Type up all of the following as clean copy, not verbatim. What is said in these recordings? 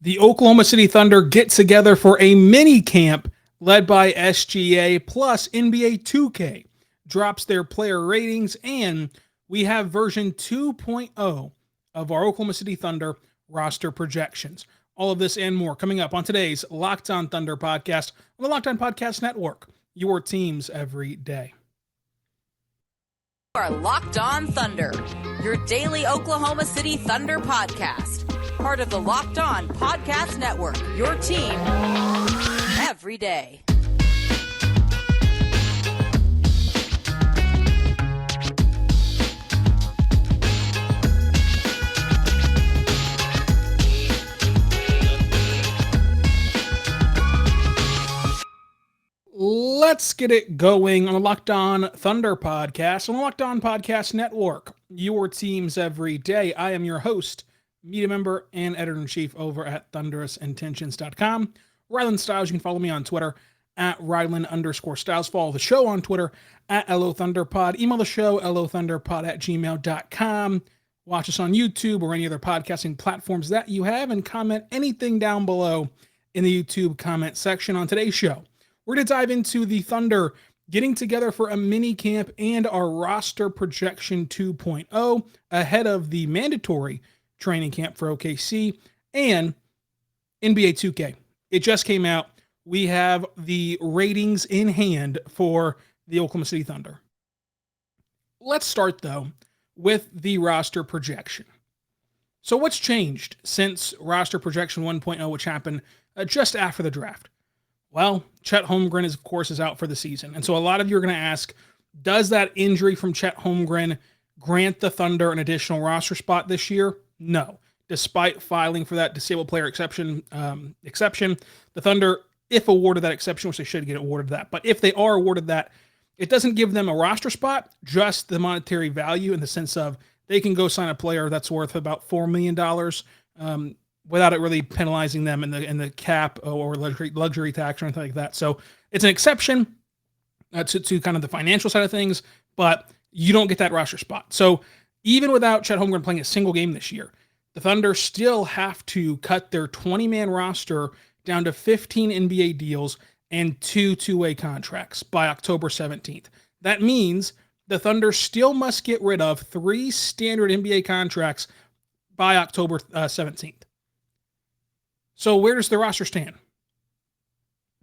The Oklahoma City Thunder get together for a mini camp led by SGA plus NBA 2K drops their player ratings, and we have version 2.0 of our Oklahoma City Thunder roster projections. All of this and more coming up on today's Locked On Thunder podcast on the Locked On Podcast Network, your teams every day. You are Locked On Thunder, your daily Oklahoma City Thunder podcast. Part of the Locked On Podcast Network, your team every day. Let's get it going on the Locked On Thunder podcast on the Locked On Podcast Network, your teams every day. I am your host, media member, and editor-in-chief over at thunderousintentions.com. Rylan Styles, you can follow me on Twitter at Rylan_Styles. Follow the show on Twitter at LOThunderPod. Email the show, lothunderpod@gmail.com. Watch us on YouTube or any other podcasting platforms that you have, and comment anything down below in the YouTube comment section. On today's show, we're going to dive into the Thunder getting together for a mini camp and our roster projection 2.0 ahead of the mandatory training camp for OKC and NBA 2K. It just came out. We have the ratings in hand for the Oklahoma City Thunder. Let's start, though, with the roster projection. So what's changed since roster projection 1.0, which happened just after the draft? Well, Chet Holmgren, of course, is out for the season. And so a lot of you are going to ask, does that injury from Chet Holmgren grant the Thunder an additional roster spot this year? No. Despite filing for that disabled player exception, the Thunder, if awarded that exception, which they should get awarded that, but if they are awarded that, it doesn't give them a roster spot, just the monetary value in the sense of they can go sign a player that's worth about $4 million without it really penalizing them in the cap or luxury tax or anything like that. So it's an exception to kind of the financial side of things, but you don't get that roster spot. So even without Chet Holmgren playing a single game this year, the Thunder still have to cut their 20-man roster down to 15 NBA deals and 2 two-way contracts by October 17th. That means the Thunder still must get rid of 3 standard NBA contracts by October 17th. So where does the roster stand?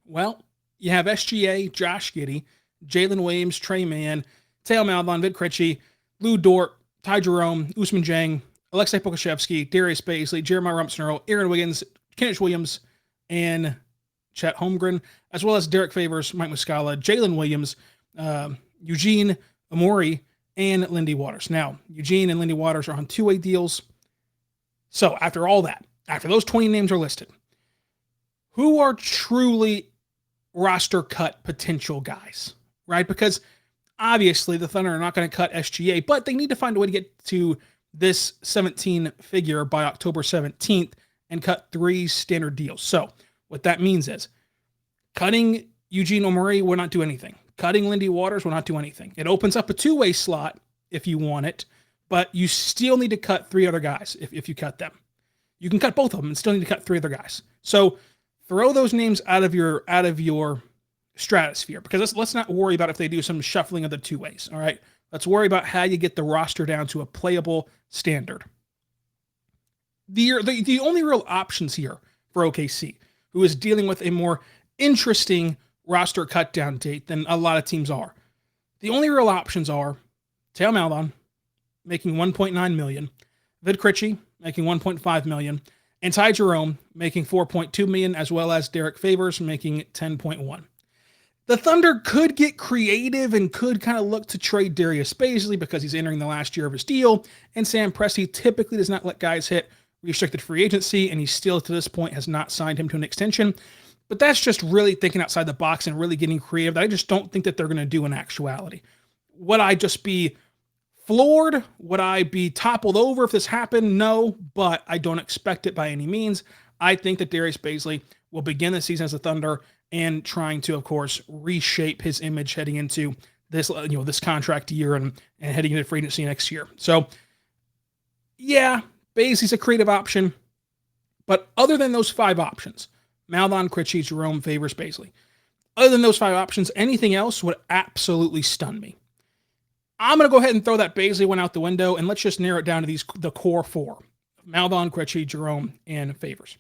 Well, you have SGA, Josh Giddey, Jalen Williams, Trey Mann, Teo Maledon, Vid Krejci, Lou Dort, Ty Jerome, Usman Jang, Alexei Pokusevski, Darius Baisley, Jeremiah Rumsnarl, Aaron Wiggins, Kenneth Williams, and Chet Holmgren, as well as Derek Favors, Mike Muscala, Jalen Williams, Eugene Amori, and Lindy Waters. Now, Eugene and Lindy Waters are on two-way deals. So after all that, after those 20 names are listed, who are truly roster cut potential guys, right? Because obviously the Thunder are not going to cut SGA, but they need to find a way to get to this 17 figure by October 17th and cut 3 standard deals. So what that means is cutting Eugene Omori will not do anything. Cutting Lindy Waters will not do anything. It opens up a two-way slot if you want it, but you still need to cut 3 other guys if you cut them. You can cut both of them and still need to cut 3 other guys. So throw those names out of your stratosphere, because let's not worry about if they do some shuffling of the two ways. All right. Let's worry about how you get the roster down to a playable standard. The only real options here for OKC, who is dealing with a more interesting roster cut down date than a lot of teams are. The only real options are Teo Maledon making $1.9 million, Vid Krejci making $1.5 million, and Ty Jerome making $4.2 million, as well as Derek Favors making $10.1. The Thunder could get creative and could kind of look to trade Darius Baisley because he's entering the last year of his deal, and Sam Presti typically does not let guys hit restricted free agency, and he still to this point has not signed him to an extension. But that's just really thinking outside the box and really getting creative. I just don't think that they're going to do in actuality. Would I just be floored? Would I be toppled over if this happened? No, but I don't expect it by any means. I think that Darius Baisley will begin the season as a Thunder and trying to, of course, reshape his image heading into this, this contract year and heading into free agency next year. So, yeah, Baisley's a creative option, But other than those 5 options, Maldon, Krejci, Jerome, Favors, Bazley, other than those 5 options, anything else would absolutely stun me. I'm going to go ahead and throw that Bazley one out the window, and let's just narrow it down to the core 4. Maldon, Krejci, Jerome, and Favors.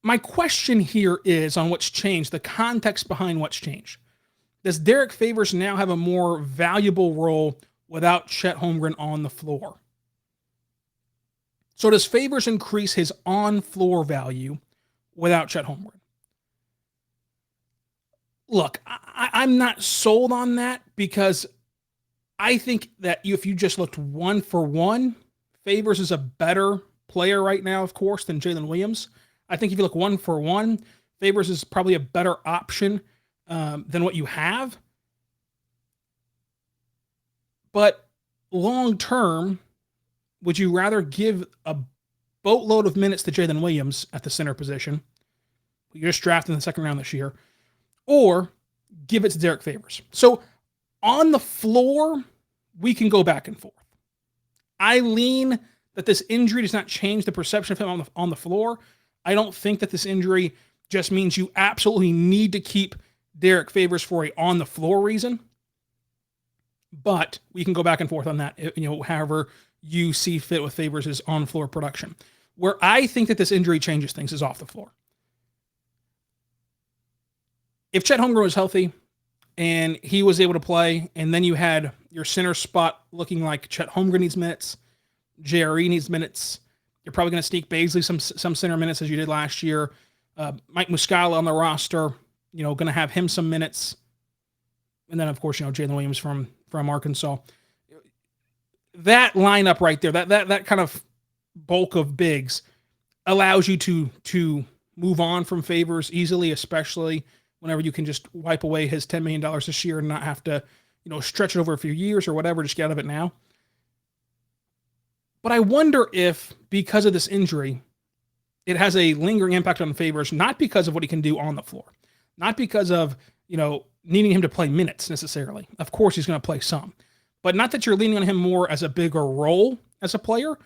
My question here is on what's changed, the context behind what's changed. Does Derek Favors now have a more valuable role without Chet Holmgren on the floor? So does Favors increase his on-floor value without Chet Holmgren? Look, I'm not sold on that because I think that if you just looked one for one, Favors is a better player right now, of course, than Jalen Williams. I think if you look one for one, Favors is probably a better option than what you have. But long term, would you rather give a boatload of minutes to Jalen Williams at the center position, who you just drafted in the second round this year, or give it to Derek Favors? So on the floor, we can go back and forth. I lean that this injury does not change the perception of him on the floor. I don't think that this injury just means you absolutely need to keep Derek Favors for a on the floor reason. But we can go back and forth on that, however you see fit with Favors' on-floor production. Where I think that this injury changes things is off the floor. If Chet Holmgren was healthy and he was able to play, and then you had your center spot looking like Chet Holmgren needs minutes, JRE needs minutes, you're probably going to sneak Bazley some center minutes as you did last year. Mike Muscala on the roster, going to have him some minutes. And then, of course, Jalen Williams from Arkansas. That lineup right there, that kind of bulk of bigs allows you to move on from Favors easily, especially whenever you can just wipe away his $10 million this year and not have to, stretch it over a few years or whatever, just get out of it now. But I wonder if, because of this injury, it has a lingering impact on Favors, not because of what he can do on the floor, not because of, needing him to play minutes necessarily. Of course, he's going to play some, but not that you're leaning on him more as a bigger role as a player,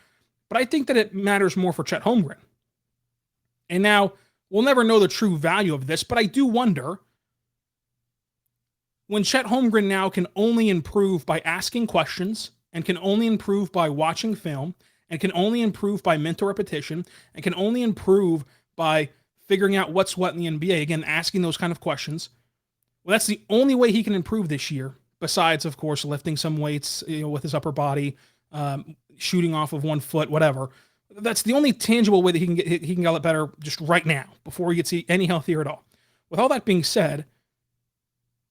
but I think that it matters more for Chet Holmgren. And now we'll never know the true value of this, but I do wonder, when Chet Holmgren now can only improve by asking questions and can only improve by watching film and can only improve by mental repetition and can only improve by figuring out what's what in the NBA, again, asking those kind of questions. Well, that's the only way he can improve this year, besides, of course, lifting some weights, with his upper body, shooting off of 1 foot, whatever. That's the only tangible way that he can get better just right now, before he gets any healthier at all. With all that being said,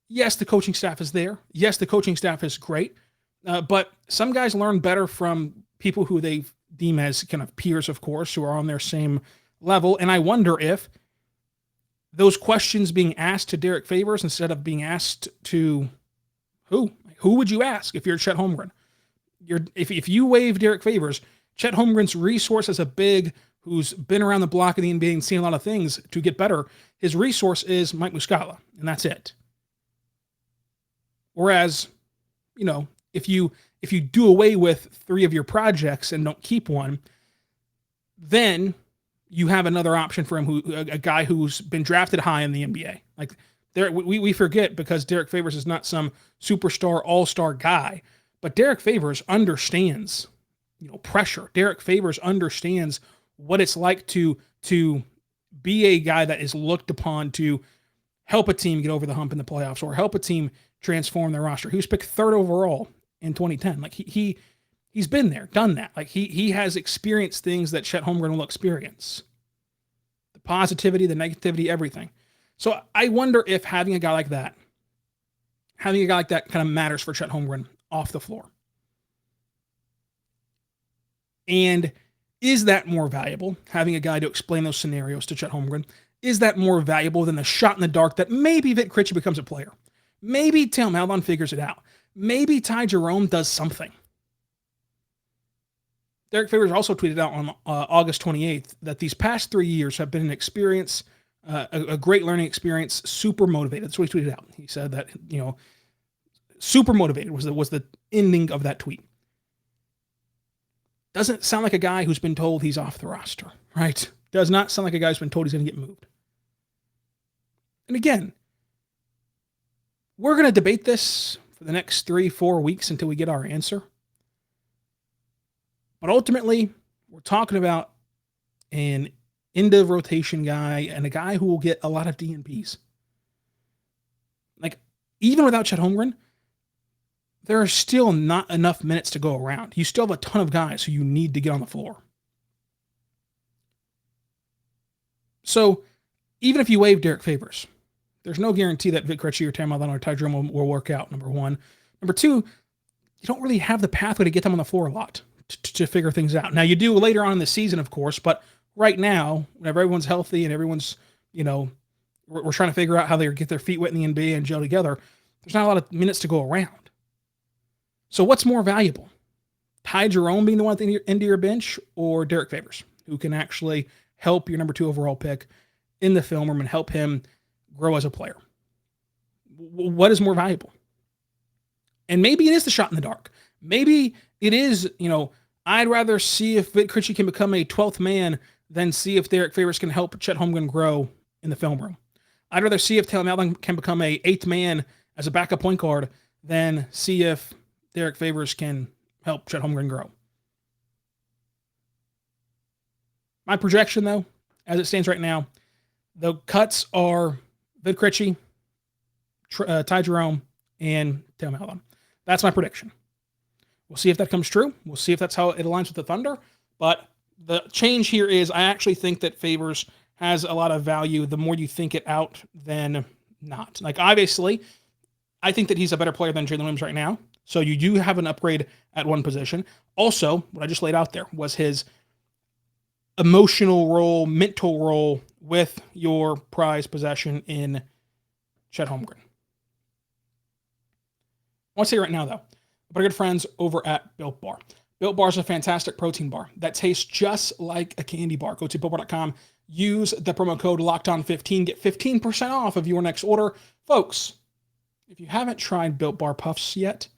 yes, the coaching staff is there. Yes, the coaching staff is great. But some guys learn better from people who they deem as kind of peers, of course, who are on their same level. And I wonder if those questions being asked to Derek Favors instead of being asked to who would you ask if you're Chet Holmgren? If you waive Derek Favors, Chet Holmgren's resource as a big who's been around the block in the NBA and seen a lot of things to get better, his resource is Mike Muscala, and that's it. Whereas, if you do away with 3 of your projects and don't keep one, then you have another option for him, a guy who's been drafted high in the NBA. Like we forget, because Derek Favors is not some superstar all-star guy, but Derek Favors understands, pressure. Derek Favors understands what it's like to be a guy that is looked upon to help a team get over the hump in the playoffs or help a team transform their roster. He was picked 3rd overall in 2010. Like he's been there, done that. Like he has experienced things that Chet Holmgren will experience. The positivity, the negativity, everything. So I wonder if having a guy like that kind of matters for Chet Holmgren off the floor. And is that more valuable, having a guy to explain those scenarios to Chet Holmgren? Is that more valuable than the shot in the dark that maybe Vic Krejci becomes a player? Maybe Tim Maldon figures it out. Maybe Ty Jerome does something. Derek Favors also tweeted out on August 28th that these past 3 years have been an experience, a great learning experience, super motivated. That's what he tweeted out. He said that, super motivated was the ending of that tweet. Doesn't sound like a guy who's been told he's off the roster, right? Does not sound like a guy who's been told he's going to get moved. And again, we're going to debate this for the next 3-4 weeks until we get our answer. But ultimately, we're talking about an end of rotation guy and a guy who will get a lot of DNPs. Like, even without Chet Holmgren, there are still not enough minutes to go around. You still have a ton of guys who you need to get on the floor. So, even if you waive Derek Favors, there's no guarantee that Vic Krejci or Tam Maledon or Ty Jerome will work out, number one. Number two, you don't really have the pathway to get them on the floor a lot to figure things out. Now, you do later on in the season, of course, but right now, whenever everyone's healthy and everyone's, we're trying to figure out how they get their feet wet in the NBA and gel together, there's not a lot of minutes to go around. So what's more valuable? Ty Jerome being the one at the end of your bench or Derek Favors, who can actually help your number 2 overall pick in the film room and help him grow as a player? What is more valuable? And maybe it is the shot in the dark. Maybe it is, I'd rather see if Vic Krejci can become a 12th man than see if Derek Favors can help Chet Holmgren grow in the film room. I'd rather see if Tam Maledon can become a 8th man as a backup point guard than see if Derek Favors can help Chet Holmgren grow. My projection, though, as it stands right now, the cuts are Vic Krejci, Ty Jerome, and Tam Maledon. That's my prediction. We'll see if that comes true. We'll see if that's how it aligns with the Thunder. But the change here is I actually think that Favors has a lot of value the more you think it out than not. Like, obviously, I think that he's a better player than Jalen Williams right now. So you do have an upgrade at one position. Also, what I just laid out there was his emotional role, mental role with your prized possession in Chet Holmgren. I want to say right now, though, our good friends over at Built Bar. Built Bar is a fantastic protein bar that tastes just like a candy bar. Go to BuiltBar.com, use the promo code LOCKEDON15, get 15% off of your next order. Folks, if you haven't tried Built Bar Puffs yet,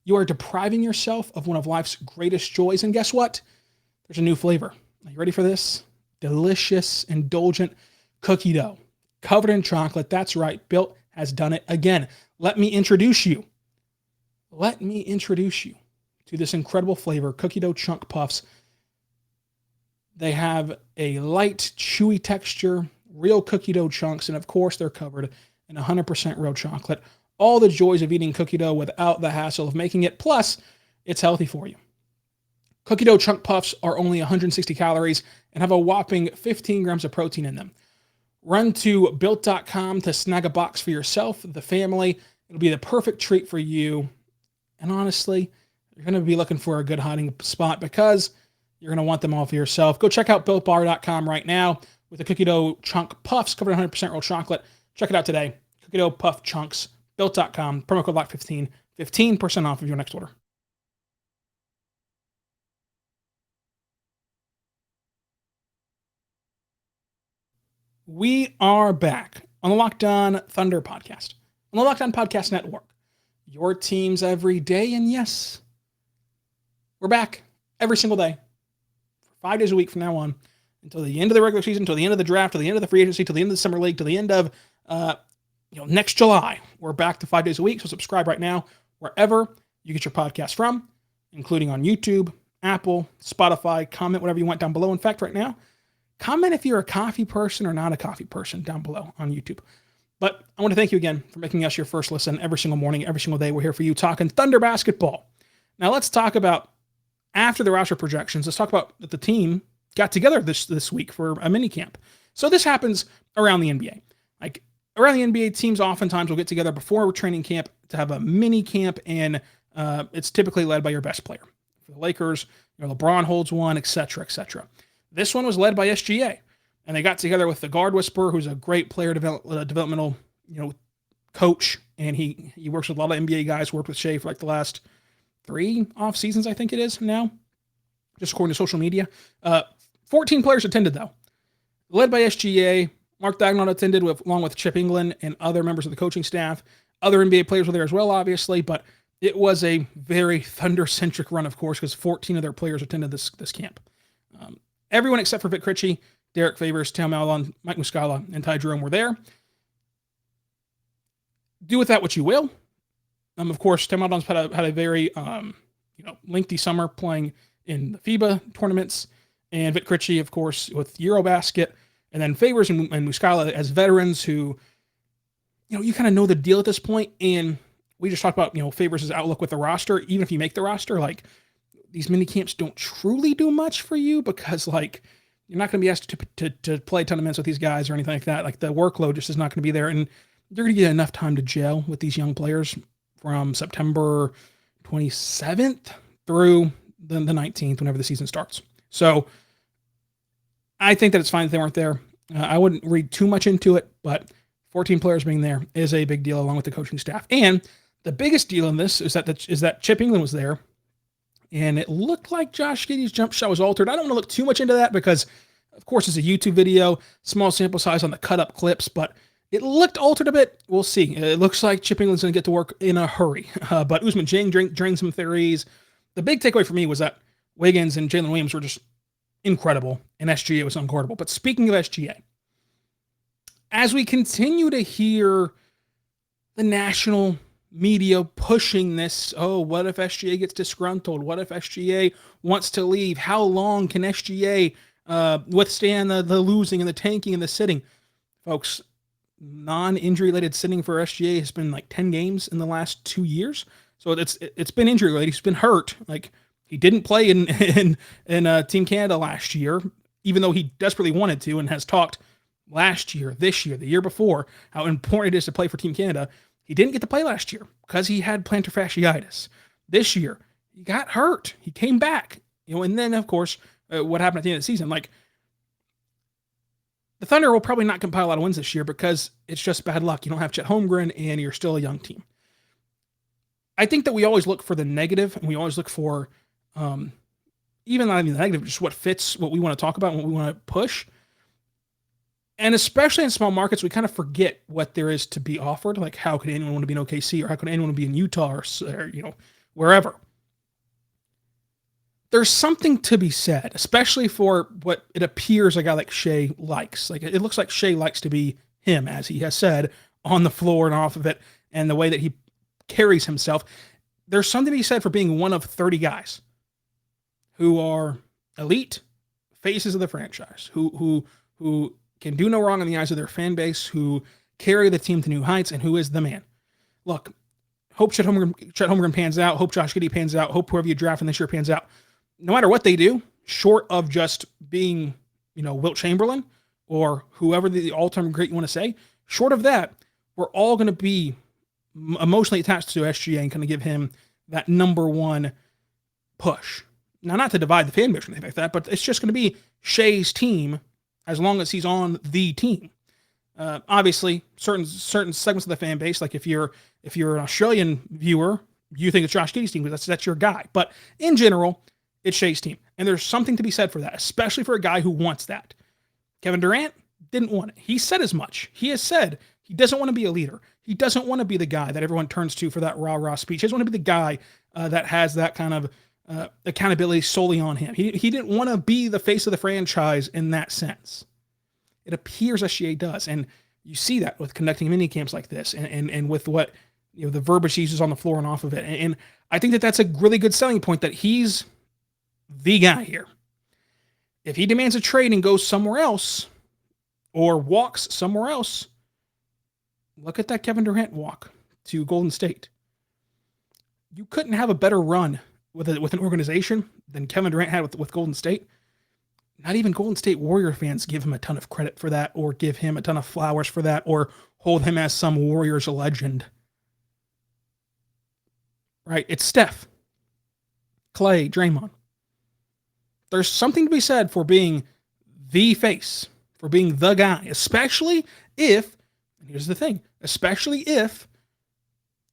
you are depriving yourself of one of life's greatest joys. And guess what? There's a new flavor. Are you ready for this? Delicious, indulgent cookie dough covered in chocolate. That's right. Built has done it again. Let me introduce you to this incredible flavor, cookie dough chunk puffs. They have a light, chewy texture, real cookie dough chunks, and of course, they're covered in 100% real chocolate. All the joys of eating cookie dough without the hassle of making it, plus it's healthy for you. Cookie dough chunk puffs are only 160 calories and have a whopping 15 grams of protein in them. Run to Built.com to snag a box for yourself, the family. It'll be the perfect treat for you. And honestly, you're going to be looking for a good hiding spot because you're going to want them all for yourself. Go check out BuiltBar.com right now with the cookie dough chunk puffs covered in 100% real chocolate. Check it out today. Cookie dough puff chunks. Built.com, promo code LOCK15, 15% off of your next order. We are back on the Locked On Thunder podcast, on the Locked On Podcast Network. Your teams every day, and yes, we're back every single day, for 5 days a week from now on, until the end of the regular season, until the end of the draft, till the end of the free agency, till the end of the summer league, till the end of next July. We're back to 5 days a week, so subscribe right now wherever you get your podcast from, including on YouTube, Apple, Spotify. Comment whatever you want down below. In fact, right now, comment if you're a coffee person or not a coffee person down below on YouTube. But I want to thank you again for making us your first listen every single morning, every single day. We're here for you talking Thunder basketball. Now let's talk about, after the roster projections, let's talk about that the team got together this week for a mini camp. So this happens around the NBA. Like, around the NBA, teams oftentimes will get together before training camp to have a mini camp, and it's typically led by your best player. For the Lakers, LeBron holds one, etc., etc. This one was led by SGA, and they got together with the guard whisperer, who's a great player developmental coach, and he works with a lot of NBA guys. Worked with Shai for like the last 3 off seasons, I think it is now, just according to social media. 14 players attended though, led by SGA. Mark Daigneault attended along with Chip England and other members of the coaching staff. Other NBA players were there as well, obviously, but It was a very Thunder-centric run, of course, because 14 of their players attended this camp. Everyone except for Vic Krejci, Derek Favors, Theo Maledon, Mike Muscala, and Ty Jerome were there. Do with that what you will. Of course, Theo Maledon's had a very lengthy summer playing in the FIBA tournaments, and Vic Krejci, of course, with Eurobasket, and then Favors and Muscala as veterans who, you kind of know the deal at this point. And we just talked about, Favors' outlook with the roster. Even if you make the roster, like, these mini camps don't truly do much for you because, like, you're not going to be asked to play a ton of minutes with these guys or anything like that. Like, the workload just is not going to be there. And you're going to get enough time to gel with these young players from September 27th through the 19th, whenever the season starts. So I think that it's fine that they weren't there. I wouldn't read too much into it, but 14 players being there is a big deal, along with the coaching staff. And the biggest deal in this is that Chip England was there, and it looked like Josh Giddey's jump shot was altered. I don't want to look too much into that because, of course, it's a YouTube video, small sample size on the cut-up clips, but it looked altered a bit. We'll see. It looks like Chip England's going to get to work in a hurry. But Ousmane Dieng drained some threes. The big takeaway for me was that Wiggins and Jalen Williams were just incredible, and SGA was unguardable. But speaking of SGA, as we continue to hear the national media pushing this, what if SGA gets disgruntled? What if SGA wants to leave? How long can SGA withstand the losing and the tanking and the sitting? Folks, non-injury related sitting for SGA has been like 10 games in the last 2 years. So it's been injury related. He's been hurt. Like, he didn't play in Team Canada last year, even though he desperately wanted to, and has talked last year, this year, the year before, how important it is to play for Team Canada. He didn't get to play last year because he had plantar fasciitis. This year, he got hurt. He came back, and then, of course, what happened at the end of the season. Like, the Thunder will probably not compile a lot of wins this year because it's just bad luck. You don't have Chet Holmgren, and you're still a young team. I think that we always look for the negative, and we always look for, even not even the negative, just what fits what we want to talk about and what we want to push. And especially in small markets, we kind of forget what there is to be offered. Like, how could anyone want to be in OKC, or how could anyone want to be in Utah, or wherever? There's something to be said, especially for what it appears a guy like Shai likes. Like, it looks like Shai likes to be him, as he has said, on the floor and off of it, and the way that he carries himself. There's something to be said for being one of 30 guys who are elite faces of the franchise, who can do no wrong in the eyes of their fan base, who carry the team to new heights, and who is the man. Look, hope Chet Holmgren pans out, hope Josh Giddey pans out, hope whoever you draft in this year pans out. No matter what they do, short of just being, Wilt Chamberlain or whoever the all-time great you want to say, short of that, we're all going to be emotionally attached to SGA and kind of give him that number one push. Now, not to divide the fan base or anything like that, but it's just going to be Shai's team as long as he's on the team. Obviously, certain segments of the fan base, like if you're an Australian viewer, you think it's Josh Giddey's team because that's your guy. But in general, it's Shai's team. And there's something to be said for that, especially for a guy who wants that. Kevin Durant didn't want it. He said as much. He has said he doesn't want to be a leader. He doesn't want to be the guy that everyone turns to for that rah-rah speech. He doesn't want to be the guy that has that kind of accountability solely on him. He didn't want to be the face of the franchise in that sense. It appears SGA does, and you see that with conducting mini camps like this, and with what the verbiage he uses on the floor and off of it. And I think that that's a really good selling point, that he's the guy here. If he demands a trade and goes somewhere else, or walks somewhere else, look at that Kevin Durant walk to Golden State. You couldn't have a better run with an organization than Kevin Durant had with Golden State. Not even Golden State Warrior fans give him a ton of credit for that, or give him a ton of flowers for that, or hold him as some Warriors legend. Right? It's Steph, Clay, Draymond. There's something to be said for being the face, for being the guy, especially if, and here's the thing, especially if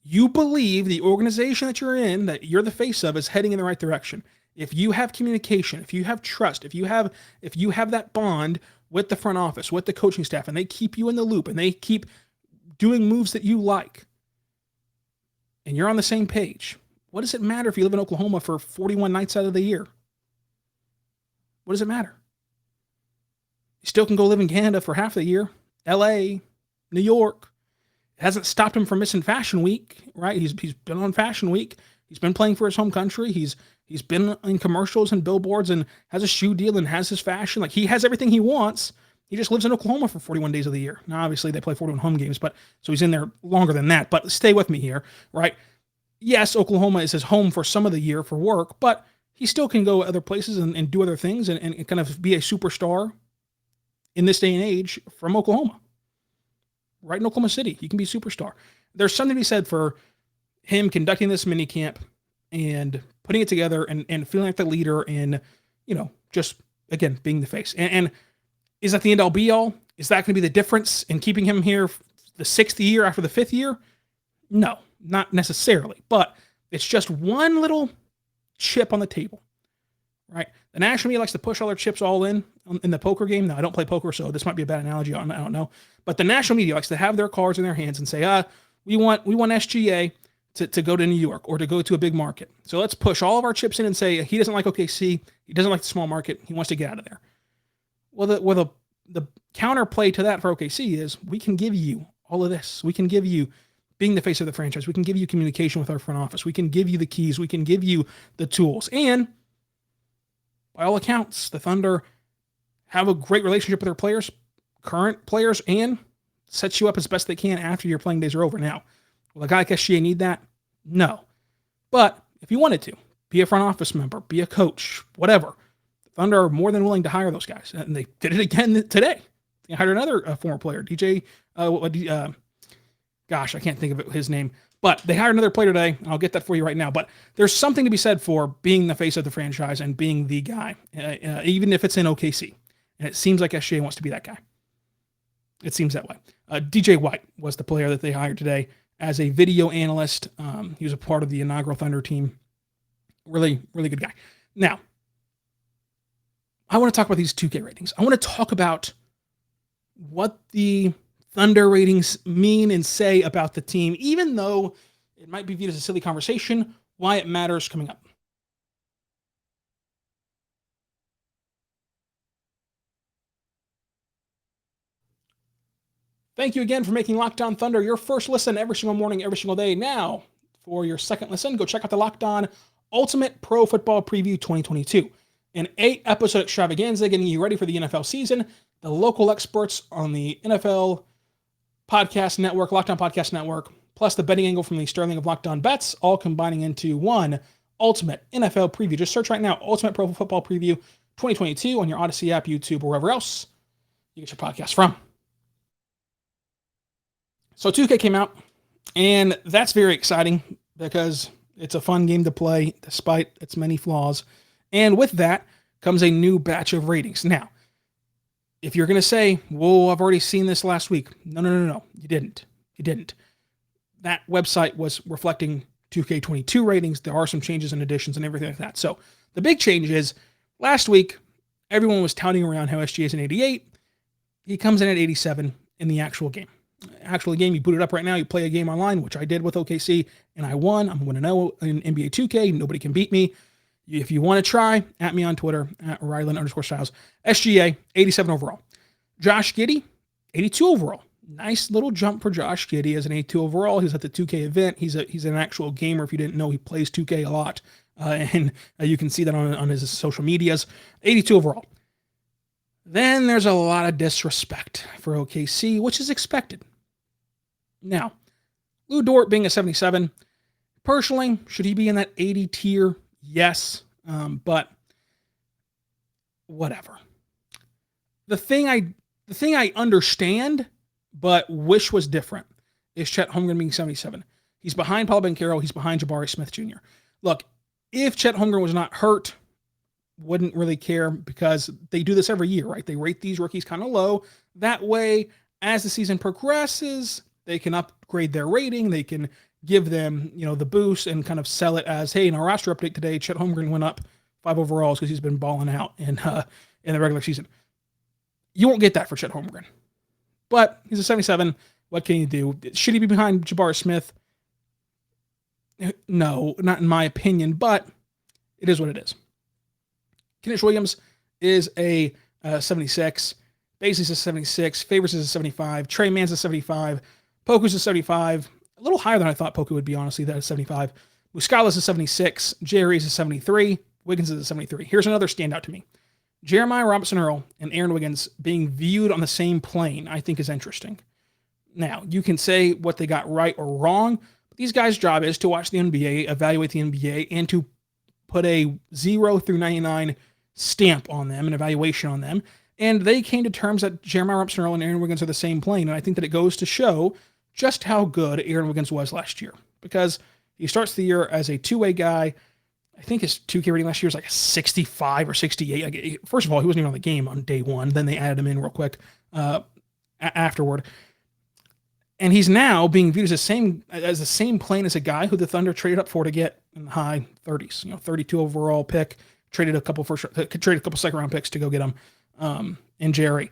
you believe the organization that you're in, that you're the face of, is heading in the right direction. If you have communication, if you have trust, if you have that bond with the front office, with the coaching staff, and they keep you in the loop, and they keep doing moves that you like, and you're on the same page, What does it matter if you live in Oklahoma for 41 nights out of the year? What does it matter? You still can go live in Canada for half the year. LA, New York. It hasn't stopped him from missing Fashion Week, right? He's been on Fashion Week. He's been playing for his home country. He's been in commercials and billboards and has a shoe deal and has his fashion. Like, he has everything he wants. He just lives in Oklahoma for 41 days of the year. Now, obviously, they play 41 home games, but so he's in there longer than that. But stay with me here, right? Yes, Oklahoma is his home for some of the year for work, but he still can go other places and do other things and kind of be a superstar in this day and age from Oklahoma. Right in Oklahoma City, he can be a superstar. There's something to be said for him conducting this mini camp and putting it together and feeling like the leader and, just, again, being the face. And is that the end all be all? Is that going to be the difference in keeping him here the 6th year after the 5th year? No, not necessarily. But it's just one little chip on the table, right? The national media likes to push all their chips all in the poker game. Now, I don't play poker, so this might be a bad analogy. I don't know. But the national media likes to have their cards in their hands and say, we want SGA to go to New York or to go to a big market. So let's push all of our chips in and say he doesn't like OKC. He doesn't like the small market. He wants to get out of there. Well, the counterplay to that for OKC is we can give you all of this. We can give you being the face of the franchise. We can give you communication with our front office. We can give you the keys. We can give you the tools. And by all accounts, the Thunder have a great relationship with their players, current players, and sets you up as best they can after your playing days are over. Now, will a guy like SGA need that? No. But if you wanted to, be a front office member, be a coach, whatever, the Thunder are more than willing to hire those guys. And they did it again today. They hired another former player, DJ, gosh, I can't think of his name. But they hired another player today, and I'll get that for you right now. But there's something to be said for being the face of the franchise and being the guy, even if it's in OKC. And it seems like SGA wants to be that guy. It seems that way. DJ White was the player that they hired today as a video analyst. He was a part of the inaugural Thunder team. Really, really good guy. Now, I want to talk about these 2K ratings. I want to talk about what the Thunder ratings mean and say about the team, even though it might be viewed as a silly conversation, why it matters coming up. Thank you again for making Locked On Thunder your first listen every single morning, every single day. Now, for your second listen, go check out the Locked On Ultimate Pro Football Preview 2022, an 8-episode extravaganza getting you ready for the NFL season. The local experts on the NFL Podcast Network, Locked On Podcast Network, plus the betting angle from the Sterling of Locked On Bets, all combining into one ultimate NFL preview. Just search right now, Ultimate Pro Football Preview 2022 on your Odyssey app, YouTube, or wherever else you get your podcast from. So 2K came out, and that's very exciting because it's a fun game to play despite its many flaws. And with that comes a new batch of ratings. Now, if you're going to say, whoa, I've already seen this last week. No. You didn't. That website was reflecting 2K22 ratings. There are some changes and additions and everything like that. So the big change is last week, everyone was touting around how SGA is an 88. He comes in at 87 in the actual game. You boot it up right now. You play a game online, which I did with OKC, and I won. I'm 1-0 in NBA 2K. Nobody can beat me. If you want to try, at me on Twitter, at Ryland_Styles. SGA, 87 overall. Josh Giddey, 82 overall. Nice little jump for Josh Giddey as an 82 overall. He's at the 2K event. He's an actual gamer. If you didn't know, he plays 2K a lot. And you can see that on his social medias. 82 overall. Then there's a lot of disrespect for OKC, which is expected. Now, Lou Dort being a 77, personally, should he be in that 80 tier? Yes, but whatever. The thing I understand, but wish was different, is Chet Holmgren being 77. He's behind Paul Banchero. He's behind Jabari Smith Jr. Look, if Chet Holmgren was not hurt, wouldn't really care because they do this every year, right? They rate these rookies kind of low. That way, as the season progresses, they can upgrade their rating. They can give them, the boost and kind of sell it as, hey, in our roster update today, Chet Holmgren went up 5 overalls because he's been balling out in the regular season. You won't get that for Chet Holmgren. But he's a 77. What can you do? Should he be behind Jabari Smith? No, not in my opinion, but it is what it is. Kenish Williams is a 76. Basie's a 76. Favors is a 75. Trey Mann's a 75. Poku's a 75. A little higher than I thought Poku would be, honestly. That is 75. Muscala's a 76. Jerry's a 73. Wiggins is a 73. Here's another standout to me. Jeremiah Robinson-Earl and Aaron Wiggins being viewed on the same plane, I think, is interesting. Now, you can say what they got right or wrong, but these guys' job is to watch the NBA, evaluate the NBA, and to put a 0 through 99 stamp on them, an evaluation on them. And they came to terms that Jeremiah Robinson-Earl and Aaron Wiggins are the same plane. And I think that it goes to show just how good Aaron Wiggins was last year, because he starts the year as a two-way guy. I think his 2K rating last year was like a 65 or 68. First of all, he wasn't even on the game on day one. Then they added him in real quick afterward. And he's now being viewed as the same plane as a guy who the Thunder traded up for to get in the high 30s. 32 overall pick, traded a couple second round picks to go get him. And Jerry.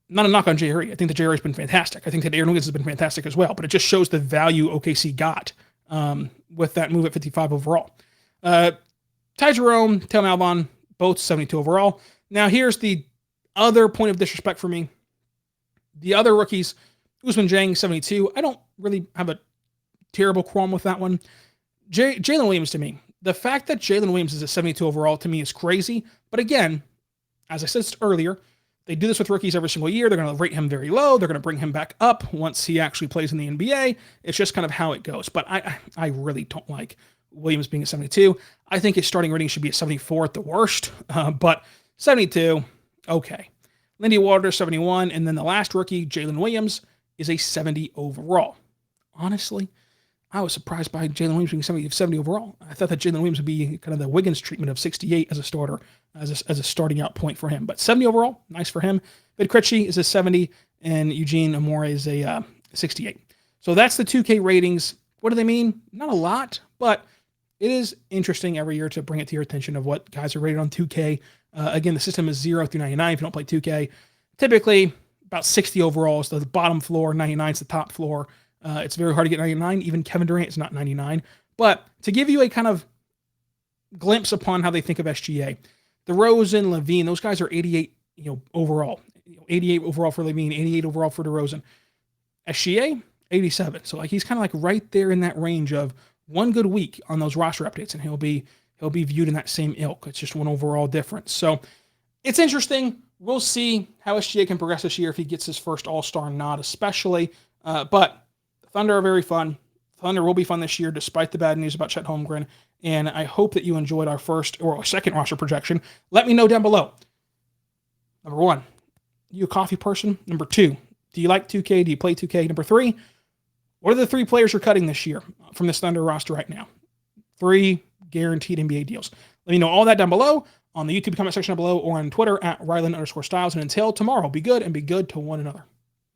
Not a knock on Jerry. I think that Jerry's been fantastic. I think that Aaron Wiggins has been fantastic as well. But it just shows the value OKC got with that move at 55 overall. Ty Jerome, Theo Malbon, both 72 overall. Now here's the other point of disrespect for me. The other rookies, Ousmane Dieng, 72. I don't really have a terrible qualm with that one. Jalen Williams to me. The fact that Jalen Williams is a 72 overall to me is crazy. But again, as I said earlier, they do this with rookies every single year. They're going to rate him very low. They're going to bring him back up once he actually plays in the NBA. It's just kind of how it goes. But I really don't like Williams being a 72. I think his starting rating should be a 74 at the worst. But 72, okay. Lindy Waters, 71. And then the last rookie, Jalen Williams, is a 70 overall. Honestly, I was surprised by Jalen Williams being 70 overall. I thought that Jalen Williams would be kind of the Wiggins treatment of 68 as a starter, as a starting out point for him. But 70 overall, nice for him. Vid Krejci is a 70, and Eugene Amore is a 68. So that's the 2K ratings. What do they mean? Not a lot, but it is interesting every year to bring it to your attention of what guys are rated on 2K. Again, the system is 0 through 99 if you don't play 2K. Typically, about 60 overall is the bottom floor, 99 is the top floor. It's very hard to get 99. Even Kevin Durant is not 99. But to give you a kind of glimpse upon how they think of SGA, DeRozan, Levine, those guys are 88, overall. 88 overall for Levine, 88 overall for DeRozan. SGA, 87. So he's kind of like right there in that range of one good week on those roster updates, and he'll be viewed in that same ilk. It's just one overall difference. So it's interesting. We'll see how SGA can progress this year if he gets his first All-Star nod, especially. But the Thunder are very fun. Thunder will be fun this year, despite the bad news about Chet Holmgren. And I hope that you enjoyed our first or second roster projection. Let me know down below. Number 1, you a coffee person? Number 2, do you like 2K? Do you play 2K? Number 3, what are the 3 players you're cutting this year from this Thunder roster right now? 3 guaranteed NBA deals. Let me know all that down below on the YouTube comment section down below or on Twitter at Ryland_Styles. And until tomorrow, be good and be good to one another.